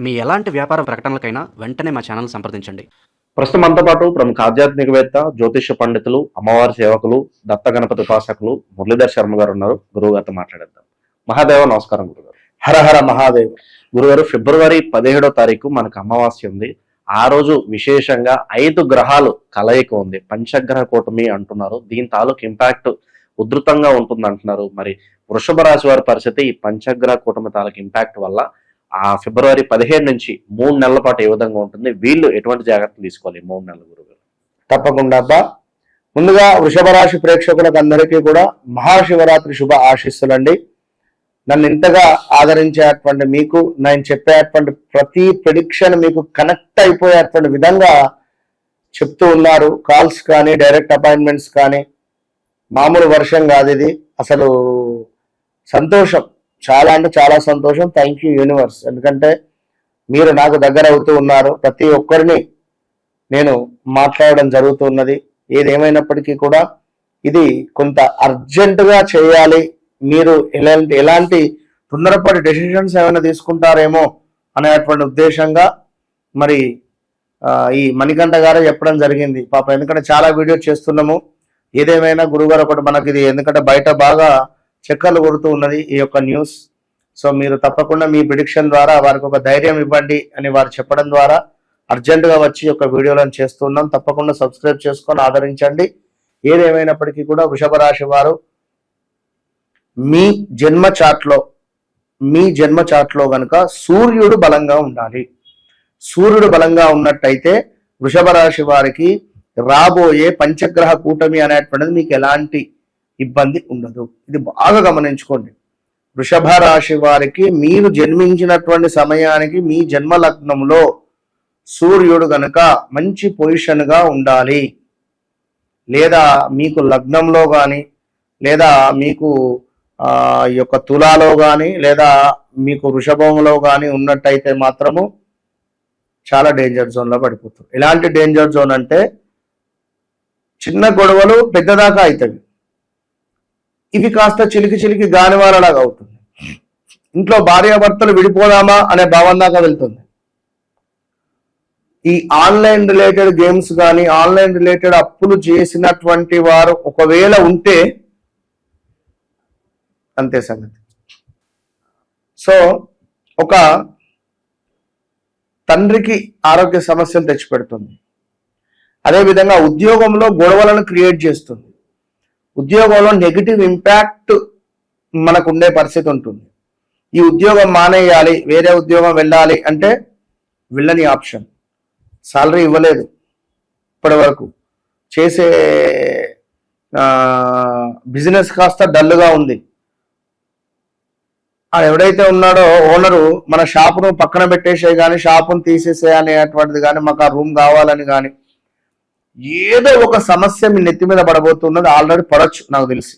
మీ ఎలాంటి వ్యాపార ప్రకటనలకైనా వెంటనే మా ఛానల్ సంప్రదించండి. ప్రస్తుతం మనతో పాటు ప్రముఖ ఆధ్యాత్మికవేత్త, జ్యోతిష్య పండితులు, అమ్మవారి సేవకులు, దత్త గణపతి ఉపాసకులు మురళీధర్ శర్మ గారు ఉన్నారు. గురువు గారితో మాట్లాడేద్దాం. మహాదేవ నమస్కారం గురుగారు. హర హర మహాదేవ్. గురుగారు, ఫిబ్రవరి 17వ తారీఖు మనకు అమావాస్య ఉంది. ఆ రోజు విశేషంగా 5 గ్రహాలు కలయిక ఉంది. పంచగ్రహ కూటమి అంటున్నారు. దీని తాలూకు ఇంపాక్ట్ ఉధృతంగా ఉంటుంది అంటున్నారు. మరి వృషభ రాశి వారి పరిస్థితి ఈ పంచగ్రహ కూటమి తాలూకు ఇంపాక్ట్ వల్ల ఆ ఫిబ్రవరి 17 నుంచి 3 నెలల పాటు ఏ విధంగా ఉంటుంది, వీళ్ళు ఎటువంటి జాగ్రత్తలు తీసుకోవాలి 3 నెలల గురుగారు? తప్పకుండా అబ్బా. ముందుగా వృషభ రాశి ప్రేక్షకులకు అందరికీ కూడా మహాశివరాత్రి శుభ ఆశీస్సులండి. నన్ను ఇంతగా ఆదరించేటువంటి మీకు నేను చెప్పేటువంటి ప్రతి ప్రెడిక్షన్ మీకు కనెక్ట్ అయిపోయేటువంటి విధంగా చెప్తూ ఉన్నారు. కాల్స్ కానీ డైరెక్ట్ అపాయింట్మెంట్స్ కానీ మామూలు వర్షం కాదు ఇది. అసలు సంతోషం, చాలా అంటే చాలా సంతోషం. Thank you universe. ఎందుకంటే మీరు నాకు దగ్గర అవుతూ ఉన్నారు. ప్రతి ఒక్కరిని నేను మాట్లాడడం జరుగుతున్నది. ఏదేమైనప్పటికీ కూడా ఇది కొంత అర్జెంటుగా చేయాలి. మీరు ఎలాంటి తొందరపాటు డెసిషన్స్ ఏమైనా తీసుకుంటారేమో అనేటువంటి ఉద్దేశంగా మరి ఈ మణికంఠ గారు చెప్పడం జరిగింది పాప. ఎందుకంటే చాలా వీడియోస్ చేస్తున్నాము. ఏదేమైనా గురుగారు ఒకటి మనకి ఇది, ఎందుకంటే బయట బాగా చక్కర్లు కొడుతూ ఉన్నది ఈ యొక్క న్యూస్. సో మీరు తప్పకుండా మీ ప్రిడిక్షన్ ద్వారా వారికి ఒక ధైర్యం ఇవ్వండి అని వారు చెప్పడం ద్వారా అర్జెంటుగా వచ్చి ఒక వీడియోలను చేస్తున్నాం. తప్పకుండా సబ్స్క్రైబ్ చేసుకొని ఆదరించండి. ఏదేమైనప్పటికీ కూడా వృషభ రాశి వారు మీ జన్మ చాట్లో కనుక సూర్యుడు బలంగా ఉండాలి. సూర్యుడు బలంగా ఉన్నట్టయితే వృషభ రాశి వారికి రాబోయే పంచగ్రహ కూటమి అనేటువంటిది మీకు ఎలాంటి ఇబ్బంది ఉండదు. ఇది బాగా గమనించుకోండి. వృషభ రాశి వారికి మీరు జన్మించినటువంటి సమయానికి మీ జన్మ లగ్నంలో సూర్యుడు గనుక మంచి పొజిషన్ గా ఉండాలి, లేదా మీకు లగ్నంలో కానీ లేదా మీకు ఈ యొక్క తులాలో కానీ లేదా మీకు వృషభంలో కానీ ఉన్నట్టయితే మాత్రము చాలా డేంజర్ జోన్లో పడిపోతుంది. ఎలాంటి డేంజర్ జోన్ అంటే చిన్న గొడవలు పెద్దదాకా అవుతాయి. ఇవి కాస్త చిలికి గానివారలాగా అవుతుంది. ఇంట్లో భార్యాభర్తలు విడిపోదామా అనే భావం దాకా వెళ్తుంది. ఈ ఆన్లైన్ రిలేటెడ్ గేమ్స్ కానీ ఆన్లైన్ రిలేటెడ్ అప్పులు చేసినటువంటి వారు ఒకవేళ ఉంటే అంతే సంగతి. సో ఒక తండ్రికి ఆరోగ్య సమస్యలు తెచ్చిపెడుతుంది. అదేవిధంగా ఉద్యోగంలో గొడవలను క్రియేట్ చేస్తుంది. ఉద్యోగంలో నెగిటివ్ ఇంపాక్ట్ మనకు ఉండే పరిస్థితి ఉంటుంది. ఈ ఉద్యోగం మానేయాలి, వేరే ఉద్యోగం వెళ్ళాలి అంటే వెళ్ళని ఆప్షన్. సాలరీ ఇవ్వలేదు, ఇప్పటి వరకు చేసే బిజినెస్ కాస్త డల్గా ఉంది. ఎవడైతే ఉన్నాడో ఓనరు మన షాపును పక్కన పెట్టేసే కానీ షాపును తీసేసే అనేటువంటిది కానీ మాకు ఆ రూమ్ కావాలని కానీ ఏదో ఒక సమస్య మీ నెత్తి మీద పడబోతున్నది. ఆల్రెడీ పడవచ్చు నాకు తెలిసి.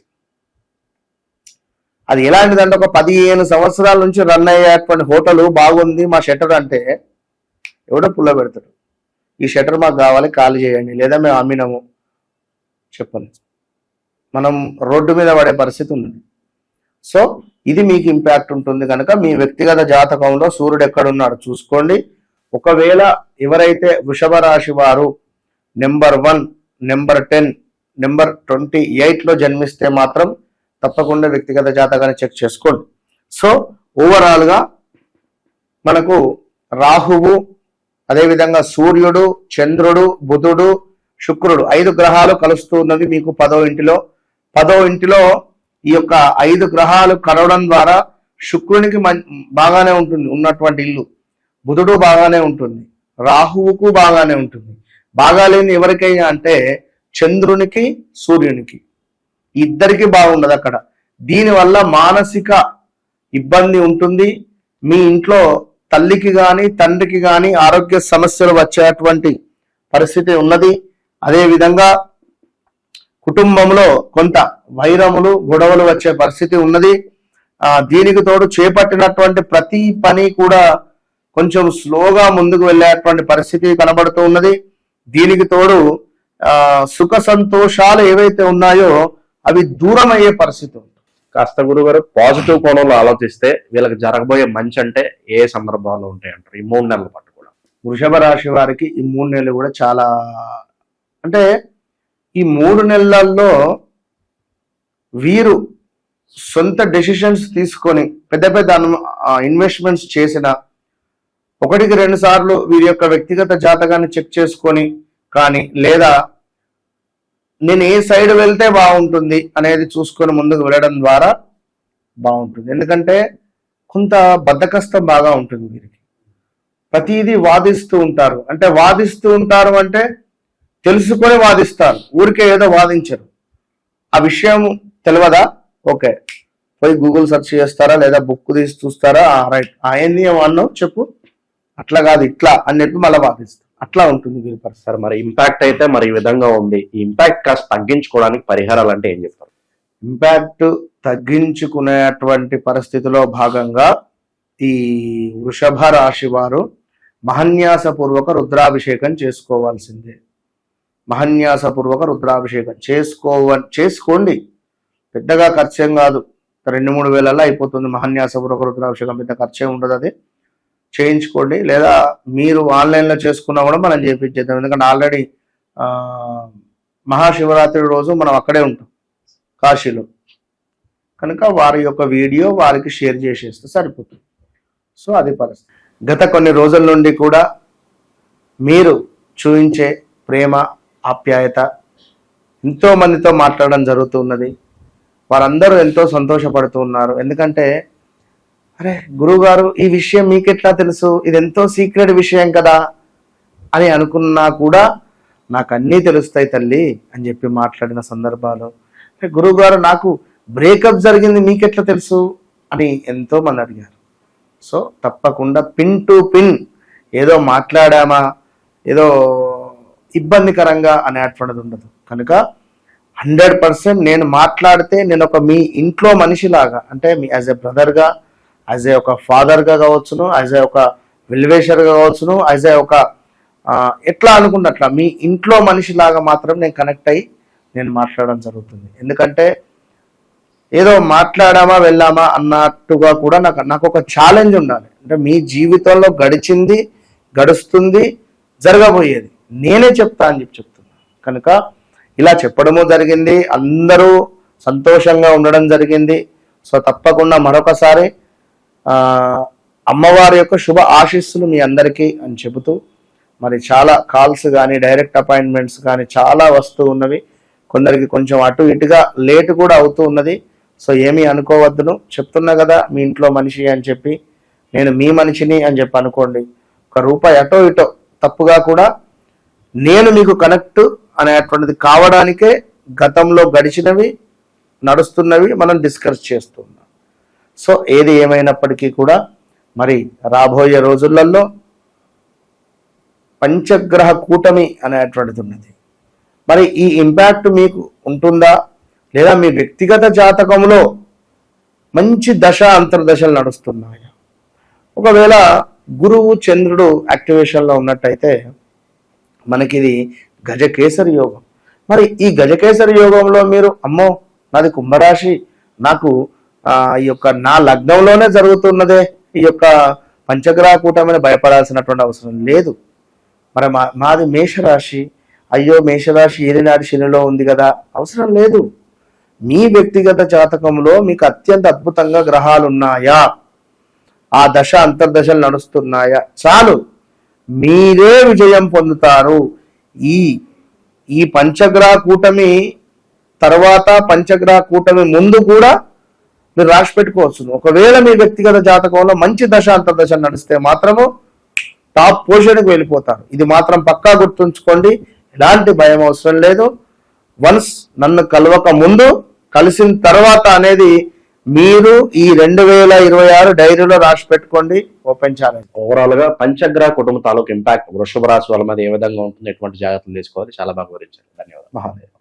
అది ఎలాంటిదంటే ఒక 15 సంవత్సరాల నుంచి రన్ అయ్యేటువంటి హోటల్ బాగుంది, మా షట్టర్ అంటే ఎవడో పుల్ల పెడతాడు. ఈ షట్టర్ మాకు కావాలి, ఖాళీ చేయండి, లేదా మేము అమ్మినాము చెప్పండి. మనం రోడ్డు మీద పడే పరిస్థితి ఉంది. సో ఇది మీకు ఇంపాక్ట్ ఉంటుంది కనుక మీ వ్యక్తిగత జాతకంలో సూర్యుడు ఎక్కడున్నాడు చూసుకోండి. ఒకవేళ ఎవరైతే వృషభ రాశి వారు నెంబర్ 1, నెంబర్ 10, నెంబర్ 28లో జన్మిస్తే మాత్రం తప్పకుండా వ్యక్తిగత జాతకాన్ని చెక్ చేసుకోండి. సో ఓవరాల్గా మనకు రాహువు, అదేవిధంగా సూర్యుడు, చంద్రుడు, బుధుడు, శుక్రుడు 5 గ్రహాలు కలుస్తూ ఉన్నవి మీకు 10వ ఇంటిలో. 10వ ఇంటిలో ఈ యొక్క 5 గ్రహాలు కలవడం ద్వారా శుక్రునికి బాగానే ఉంటుంది ఉన్నటువంటి ఇల్లు, బుధుడు బాగానే ఉంటుంది, రాహువుకు బాగానే ఉంటుంది. బాగాలేని ఎవరికైనా అంటే చంద్రునికి, సూర్యునికి, ఇద్దరికి బాగుండదు అక్కడ. దీనివల్ల మానసిక ఇబ్బంది ఉంటుంది. మీ ఇంట్లో తల్లికి కానీ తండ్రికి కానీ ఆరోగ్య సమస్యలు వచ్చేటువంటి పరిస్థితి ఉన్నది. అదేవిధంగా కుటుంబంలో కొంత వైరములు, గొడవలు వచ్చే పరిస్థితి ఉన్నది. దీనికి తోడు చేపట్టినటువంటి ప్రతి పని కూడా కొంచెం స్లోగా ముందుకు వెళ్ళేటువంటి పరిస్థితి కనబడుతూ ఉన్నది. దీనికి తోడు సుఖ సంతోషాలు ఏవైతే ఉన్నాయో అవి దూరం అయ్యే పరిస్థితి ఉంది. కాస్త గురుగారు పాజిటివ్ కోణంలో ఆలోచిస్తే వీళ్ళకి జరగబోయే మంచి అంటే ఏ సందర్భాల్లో ఉంటాయి అంటారు ఈ 3 నెలల పాటు కూడా? వృషభ రాశి వారికి ఈ 3 నెలలు కూడా చాలా, అంటే ఈ 3 నెలల్లో వీరు సొంత డెసిషన్స్ తీసుకొని పెద్ద పెద్ద ఇన్వెస్ట్మెంట్స్ చేసిన 1-2 సార్లు వీరి యొక్క వ్యక్తిగత జాతకాన్ని చెక్ చేసుకొని కానీ, లేదా నేను ఏ సైడ్ వెళ్తే బాగుంటుంది అనేది చూసుకొని ముందుకు వెళ్ళడం ద్వారా బాగుంటుంది. ఎందుకంటే కొంత బద్ధకస్తం బాగా ఉంటుంది వీరికి. ప్రతిదీ వాదిస్తూ ఉంటారు. అంటే వాదిస్తూ ఉంటారు అంటే తెలుసుకొని వాదిస్తారు, ఊరికే ఏదో వాదించరు. ఆ విషయం తెలియదా, ఓకే పోయి గూగుల్ సెర్చ్ చేస్తారా, లేదా బుక్ తీసి చూస్తారా, రైట్ ఏంది అన్నావు చెప్పు, అట్లా కాదు ఇట్లా అని చెప్పి మళ్ళీ వాదిస్తారు. అట్లా ఉంటుంది వీరి పరిస్థితి. సార్ మరి ఇంపాక్ట్ అయితే మరి ఈ విధంగా ఉంది. ఈ ఇంపాక్ట్ కాస్త తగ్గించుకోవడానికి పరిహారాలు అంటే ఏం చెప్తారు? ఇంపాక్ట్ తగ్గించుకునేటువంటి పరిస్థితిలో భాగంగా ఈ వృషభ రాశి వారు మహన్యాసపూర్వక రుద్రాభిషేకం చేసుకోవాల్సిందే. మహన్యాసపూర్వక రుద్రాభిషేకం చేసుకోండి. పెద్దగా ఖర్చేం కాదు, 2-3 వేలల్లో అయిపోతుంది. మహన్యాసపూర్వక రుద్రాభిషేకం పెద్ద ఖర్చే ఉండదు, అది చేయించుకోండి. లేదా మీరు ఆన్లైన్లో చేసుకున్నా కూడా మనం చేయించేద్దాం. ఎందుకంటే ఆల్రెడీ మహాశివరాత్రి రోజు మనం అక్కడే ఉంటాం కాశీలో, కనుక వారి యొక్క వీడియో వారికి షేర్ చేసేస్తే సరిపోతుంది. సో అది పరిస్థితి. గత కొన్ని రోజుల నుండి కూడా మీరు చూపించే ప్రేమ ఆప్యాయత ఎంతో మందితో మాట్లాడడం జరుగుతున్నది. వారందరూ ఎంతో సంతోషపడుతూ ఉన్నారు. ఎందుకంటే అరే గురువుగారు ఈ విషయం మీకెట్లా తెలుసు, ఇది ఎంతో సీక్రెట్ విషయం కదా అని అనుకున్నా కూడా నాకు అన్నీ తెలుస్తాయి తల్లి అని చెప్పి మాట్లాడిన సందర్భాలు. అంటే గురువుగారు నాకు బ్రేకప్ జరిగింది మీకెట్లా తెలుసు అని ఎంతో మంది అడిగారు. సో తప్పకుండా పిన్ టు పిన్ ఏదో మాట్లాడామా ఏదో ఇబ్బందికరంగా అనేటువంటిది ఉండదు. కనుక 100% నేను మాట్లాడితే నేను ఒక మీ ఇంట్లో మనిషిలాగా, అంటే me as a బ్రదర్గా, as a ఒక ఫాదర్గా కావచ్చును, యాజ్ ఏ ఒక వెల్వేషర్గా కావచ్చును, యాజ్ ఏ ఒక ఎట్లా అనుకున్నట్లా మీ ఇంట్లో మనిషిలాగా మాత్రం నేను కనెక్ట్ అయ్యి నేను మాట్లాడడం జరుగుతుంది. ఎందుకంటే ఏదో మాట్లాడామా వెళ్ళామా అన్నట్టుగా కూడా నాకు ఒక ఛాలెంజ్ ఉండాలి. అంటే మీ జీవితంలో గడిచింది, గడుస్తుంది, జరగబోయేది నేనే చెప్తా అని చెప్తున్నా. కనుక ఇలా చెప్పడము జరిగింది, అందరూ సంతోషంగా ఉండడం జరిగింది. సో తప్పకుండా మరొకసారి అమ్మవారి యొక్క శుభ ఆశీస్సులు మీ అందరికీ అని చెబుతూ, మరి చాలా కాల్స్ కానీ డైరెక్ట్ అపాయింట్మెంట్స్ కానీ చాలా వస్తూ ఉన్నవి. కొందరికి కొంచెం అటు ఇటుగా లేటు కూడా అవుతూ ఉన్నది. సో ఏమీ అనుకోవద్దును, చెప్తున్నా కదా మీ ఇంట్లో మనిషి అని చెప్పి, నేను మీ మనిషిని అని చెప్పి అనుకోండి. ₹1 అటో ఇటో తప్పుగా కూడా నేను మీకు కనెక్ట్ అనేటువంటిది కావడానికే గతంలో గడిచినవి నడుస్తున్నవి మనం డిస్కస్ చేస్తున్నాం. సో ఏది ఏమైనప్పటికీ కూడా మరి రాబోయే రోజులలో పంచగ్రహ కూటమి అనేటువంటిది ఉన్నది. మరి ఈ ఇంపాక్ట్ మీకు ఉంటుందా, లేదా మీ వ్యక్తిగత జాతకంలో మంచి దశ అంతర్దశలు నడుస్తున్నాయా? ఒకవేళ గురువు చంద్రుడు యాక్టివేషన్లో ఉన్నట్టయితే మనకి ఇది గజకేసరి యోగం. మరి ఈ గజకేసరి యోగంలో మీరు అమ్మో నాది కుంభరాశి, నాకు ఈ యొక్క నా లగ్నంలోనే జరుగుతున్నదే ఈ యొక్క పంచగ్రహ కూటమిని భయపడాల్సినటువంటి అవసరం లేదు. మరి మాది మేషరాశి, అయ్యో మేషరాశి ఏలినాటి శనిలో ఉంది కదా, అవసరం లేదు. మీ వ్యక్తిగత జాతకంలో మీకు అత్యంత అద్భుతంగా గ్రహాలు ఉన్నాయా, ఆ దశ అంతర్దశలు నడుస్తున్నాయా, చాలు మీరే విజయం పొందుతారు. ఈ పంచగ్రహ కూటమి తర్వాత పంచగ్రహ కూటమి ముందు కూడా మీరు రాసి పెట్టుకోవచ్చు. ఒకవేళ మీ వ్యక్తిగత జాతకంలో మంచి దశ అంతర్దశ నడిస్తే మాత్రము టాప్ పొజిషన్కి వెళ్ళిపోతారు. ఇది మాత్రం పక్కా గుర్తుంచుకోండి, ఎలాంటి భయం అవసరం లేదు. వన్స్ నన్ను కలవక ముందు కలిసిన తర్వాత అనేది మీరు ఈ 2026 డైరీలో రాసి పెట్టుకోండి. Open challenge. ఓవరాల్ గా పంచగ్రహ కుటుంబ తాలూకు ఇంపాక్ట్ వృషభ రాశి వాళ్ళ మీద ఏ విధంగా ఉంటుంది, ఎటువంటి జాగ్రత్తలు తీసుకోవాలి, చాలా బాగా వివరించారు. ధన్యవాదాలు. మహాదేవ్.